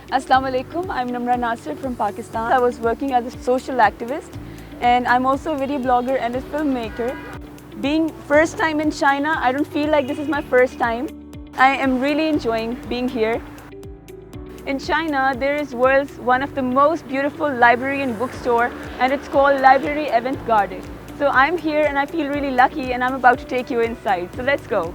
Assalamu alaikum, I'm Namra from Pakistan. I was working as a social activist and I'm also a video blogger and a filmmaker. Being first time in China, I don't feel like this is my first time. I am really enjoying being here. In China, there is world's one of the most beautiful library and bookstore, and it's called Library Avant-Garde. So I'm here and I feel really lucky and I'm about to take you inside. So let's go.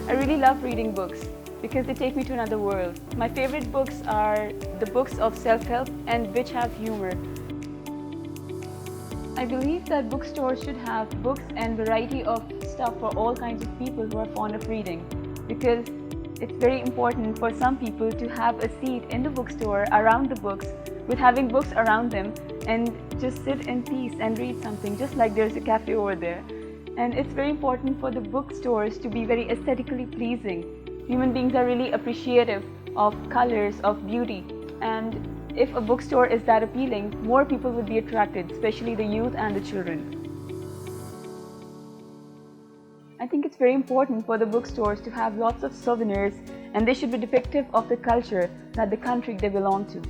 I really love reading books because they take me to another world. My favorite books are the books of self-help and which have humor. I believe that bookstores should have books and variety of stuff for all kinds of people who are fond of reading, because it's very important for some people to have a seat in the bookstore around the books with having books around them and just sit in peace and read something, just like there's a cafe over there. And it's very important for the bookstores to be very aesthetically pleasing. Human beings are really appreciative of colors, of beauty, and if a bookstore is that appealing, more people would be attracted, especially the youth and the children. I think it's very important for the bookstores to have lots of souvenirs, and they should be depictive of the culture that the country they belong to.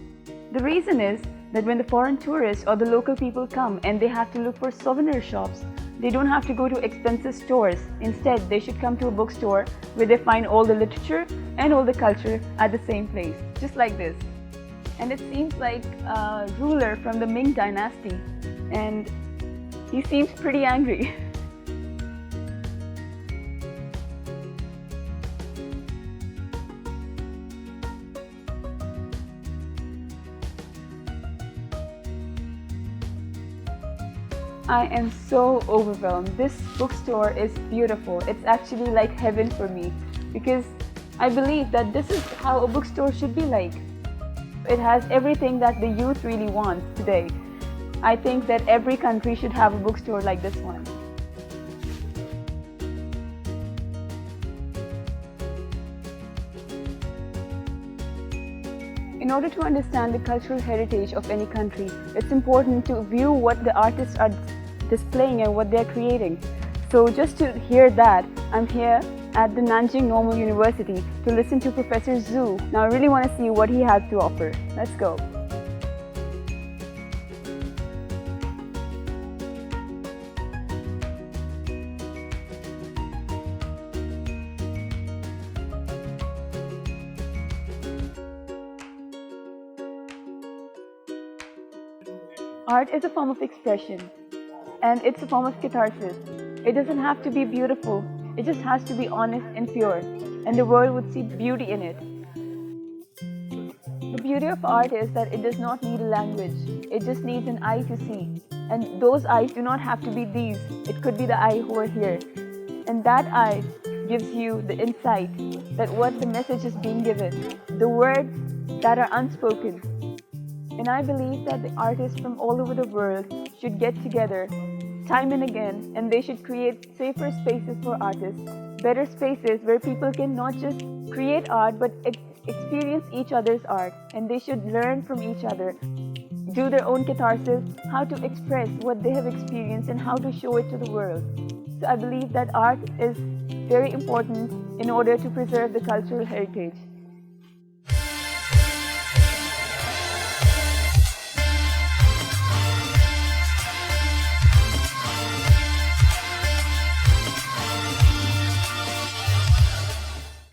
The reason is that when the foreign tourists or the local people come and they have to look for souvenir shops, they don't have to go to expensive stores. Instead, they should come to a bookstore where they find all the literature and all the culture at the same place, just like this. And it seems like a ruler from the Ming dynasty, and he seems pretty angry. I am so overwhelmed. This bookstore is beautiful. It's actually like heaven for me, because I believe that this is how a bookstore should be like. It has everything that the youth really wants today. I think that every country should have a bookstore like this one. In order to understand the cultural heritage of any country, it's important to view what the artists are displaying and what they're creating. So just to hear that, I'm here at the Nanjing Normal University to listen to Professor Zhu. Now I really want to see what he has to offer. Let's go. Art is a form of expression, and it's a form of catharsis. It doesn't have to be beautiful. It just has to be honest and pure, and the world would see beauty in it. The beauty of art is that it does not need a language. It just needs an eye to see. And those eyes do not have to be these. It could be the eye who are here. And that eye gives you the insight that what the message is being given, the words that are unspoken. And I believe that the artists from all over the world should get together time and again, and they should create safer spaces for artists, better spaces where people can not just create art but experience each other's art, and they should learn from each other, do their own catharsis, how to express what they have experienced and how to show it to the world. So I believe that art is very important in order to preserve the cultural heritage.